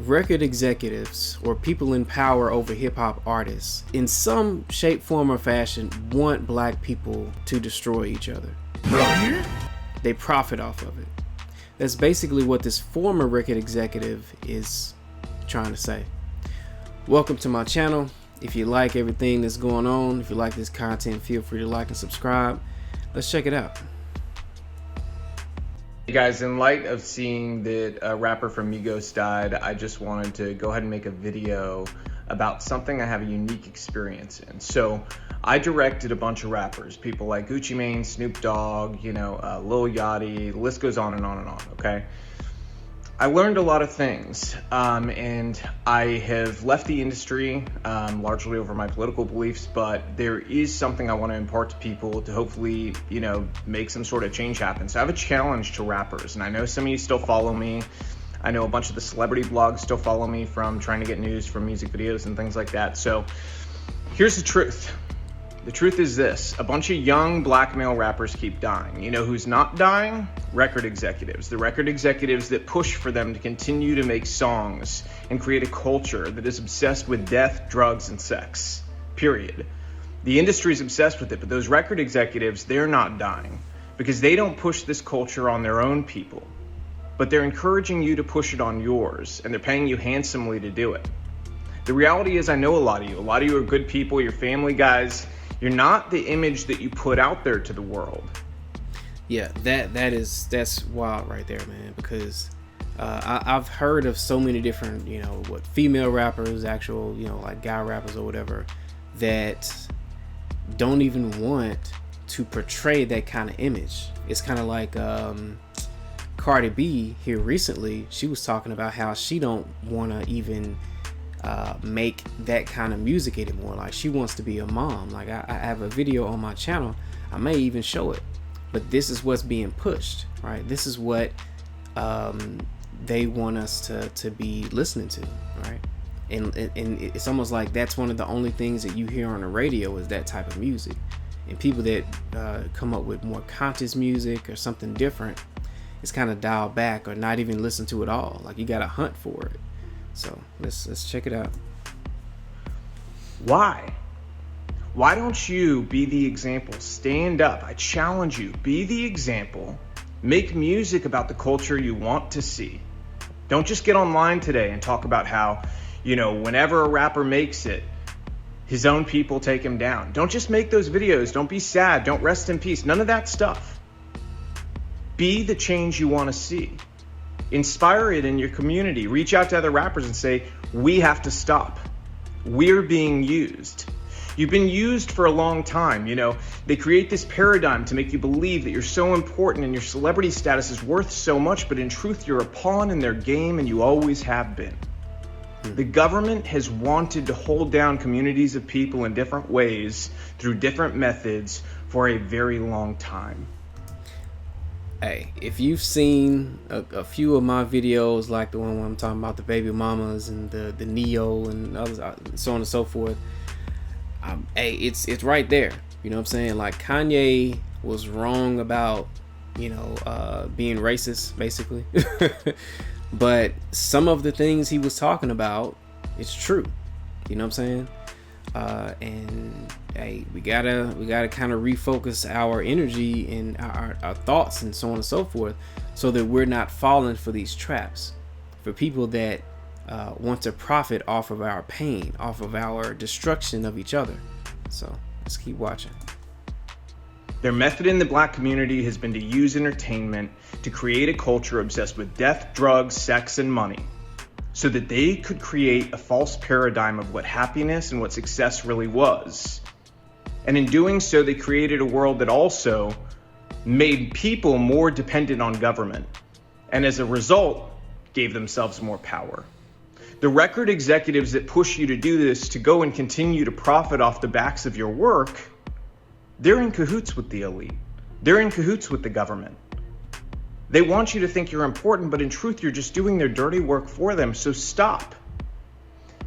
record executives or people in power over hip-hop artists, in some shape, form, or fashion, want black people to destroy each other. They profit off of it. That's basically what this former record executive is trying to say. Welcome to my channel. If you like everything that's going on, if you like this content, feel free to like and subscribe. Let's check it out. Hey guys, in light of seeing that a rapper from Migos died, I just wanted to go ahead and make a video about something I have a unique experience in. So I directed a bunch of rappers, people like Gucci Mane, Snoop Dogg, Lil Yachty, the list goes on and on and on, okay? I learned a lot of things, and I have left the industry largely over my political beliefs, but there is something I want to impart to people to hopefully, make some sort of change happen. So I have a challenge to rappers, and I know some of you still follow me. I know a bunch of the celebrity blogs still follow me from trying to get news from music videos and things like that. So here's the truth. The truth is this: a bunch of young black male rappers keep dying. You know who's not dying? Record executives. The record executives that push for them to continue to make songs and create a culture that is obsessed with death, drugs, and sex. Period. The industry is obsessed with it, but those record executives, they're not dying because they don't push this culture on their own people, but they're encouraging you to push it on yours, and they're paying you handsomely to do it. The reality is, I know a lot of you. A lot of you are good people. You're family guys. You're not the image that you put out there to the world. Yeah, that's wild right there, man, because I've heard of so many different, female rappers, actual, like guy rappers or whatever, that don't even want to portray that kind of image. It's kind of like Cardi B here recently. She was talking about how she don't want to even make that kind of music anymore. Like, she wants to be a mom. Like, I have a video on my channel, I may even show it, but this is what's being pushed, right? This is what they want us to be listening to, right? And it's almost like that's one of the only things that you hear on the radio is that type of music. And people that come up with more conscious music or something different, it's kind of dialed back or not even listen to it all. Like, you gotta hunt for it. So let's check it out. Why? Why don't you be the example? Stand up. I challenge you. Be the example. Make music about the culture you want to see. Don't just get online today and talk about how, whenever a rapper makes it, his own people take him down. Don't just make those videos. Don't be sad. Don't rest in peace. None of that stuff. Be the change you want to see. Inspire it in your community. Reach out to other rappers and say, we have to stop. We're being used. You've been used for a long time. They create this paradigm to make you believe that you're so important and your celebrity status is worth so much, but in truth, you're a pawn in their game and you always have been. The government has wanted to hold down communities of people in different ways through different methods for a very long time. Hey, if you've seen a few of my videos, like the one where I'm talking about the baby mamas and the Neo and others, so on and so forth, hey, it's right there. You know what I'm saying? Like, Kanye was wrong about, being racist, basically. But some of the things he was talking about, it's true. You know what I'm saying? And hey, we gotta kind of refocus our energy and our thoughts and so on and so forth, so that we're not falling for these traps, for people that want to profit off of our pain, off of our destruction of each other. So let's keep watching. Their method in the black community has been to use entertainment to create a culture obsessed with death, drugs, sex, and money, so that they could create a false paradigm of what happiness and what success really was. And in doing so, they created a world that also made people more dependent on government, and as a result, gave themselves more power. The record executives that push you to do this, to go and continue to profit off the backs of your work, they're in cahoots with the elite. They're in cahoots with the government. They want you to think you're important, but in truth, you're just doing their dirty work for them, so stop.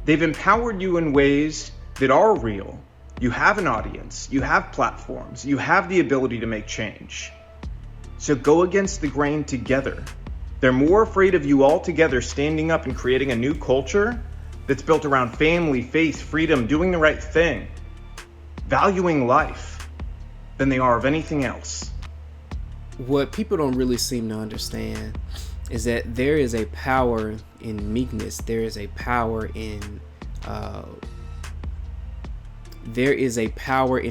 They've empowered you in ways that are real. You have an audience, you have platforms, you have the ability to make change. So go against the grain together. They're more afraid of you all together standing up and creating a new culture that's built around family, faith, freedom, doing the right thing, valuing life, than they are of anything else. What people don't really seem to understand is that there is a power in meekness. There is a power in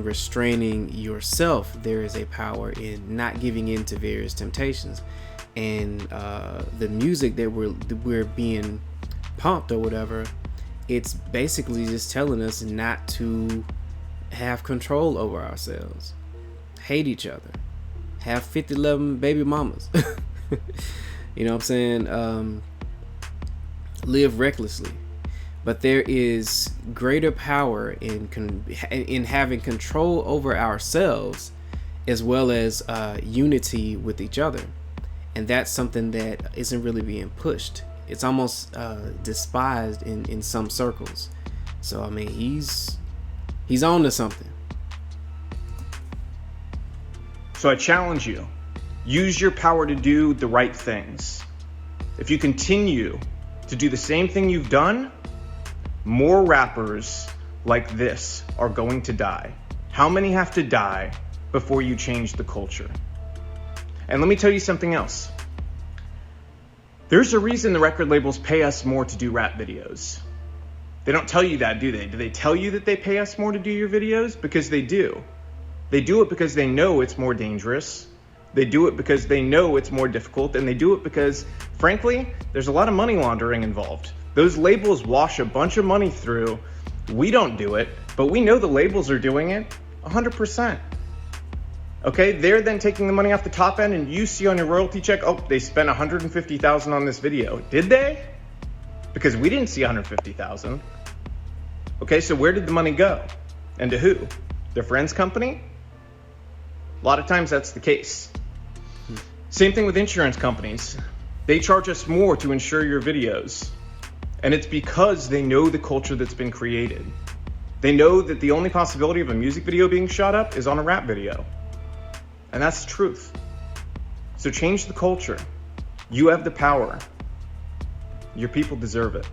restraining yourself. There is a power in not giving in to various temptations. And the music that we're being pumped or whatever, it's basically just telling us not to have control over ourselves, hate each other, have 50-11 baby mamas. You know what I'm saying? Live recklessly. But there is greater power in having control over ourselves, as well as unity with each other. And that's something that isn't really being pushed. It's almost despised in some circles. So I mean, he's on to something. So I challenge you, use your power to do the right things. If you continue to do the same thing you've done, more rappers like this are going to die. How many have to die before you change the culture? And let me tell you something else. There's a reason the record labels pay us more to do rap videos. They don't tell you that, do they? Do they tell you that they pay us more to do your videos? Because they do. They do it because they know it's more dangerous. They do it because they know it's more difficult. And they do it because, frankly, there's a lot of money laundering involved. Those labels wash a bunch of money through. We don't do it, but we know the labels are doing it 100%. Okay, they're then taking the money off the top end, and you see on your royalty check, oh, they spent $150,000 on this video. Did they? Because we didn't see $150,000. Okay, so where did the money go? And to who? Their friend's company? A lot of times that's the case. Same thing with insurance companies. They charge us more to insure your videos. And it's because they know the culture that's been created. They know that the only possibility of a music video being shot up is on a rap video. And that's the truth. So change the culture. You have the power. Your people deserve it.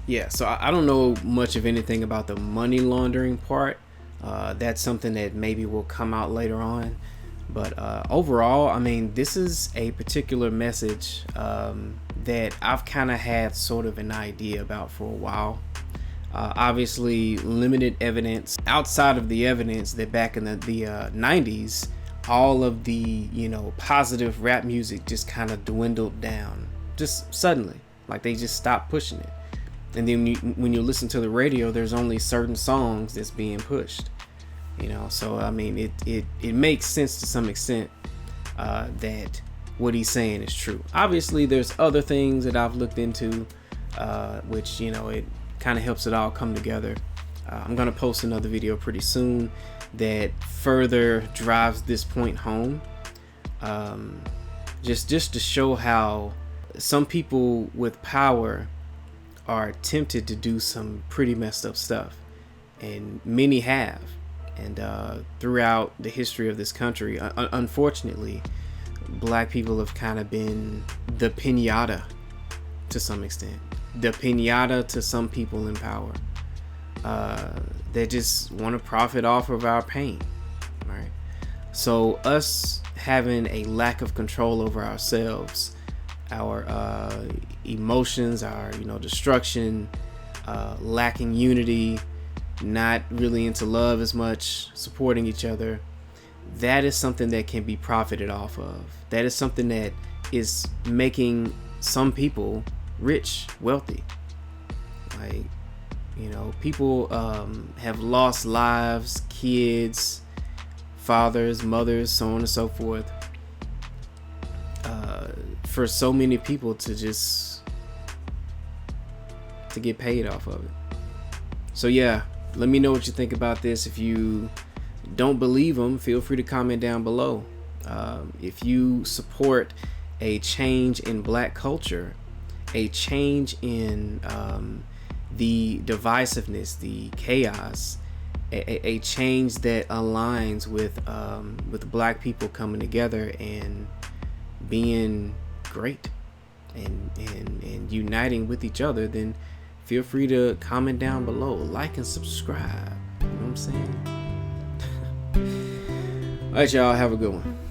Yeah, so I don't know much of anything about the money laundering part. That's something that maybe will come out later on. But overall, I mean, this is a particular message that I've kind of had sort of an idea about for a while. Obviously, limited evidence outside of the evidence that back in the 90s, all of the, positive rap music just kind of dwindled down just suddenly. Like they just stopped pushing it. And then when you listen to the radio, there's only certain songs that's being pushed. So I mean, it makes sense to some extent that what he's saying is true. Obviously, there's other things that I've looked into, which it kind of helps it all come together. I'm gonna post another video pretty soon that further drives this point home, just to show how some people with power are tempted to do some pretty messed up stuff, and many have. And throughout the history of this country, unfortunately, black people have kind of been the piñata to some extent. The piñata to some people in power that just want to profit off of our pain, right? So us having a lack of control over ourselves, our emotions, our destruction, lacking unity, not really into love as much, supporting each other, that is something that can be profited off of. That is something that is making some people rich, wealthy. Like, people have lost lives, kids, fathers, mothers, so on and so forth, for so many people to get paid off of it. So yeah, let me know what you think about this. If you don't believe them, feel free to comment down below. If you support a change in black culture, a change in the divisiveness, the chaos, a change that aligns with black people coming together and being great and uniting with each other, then feel free to comment down below, like and subscribe. You know what I'm saying? All right, y'all, have a good one.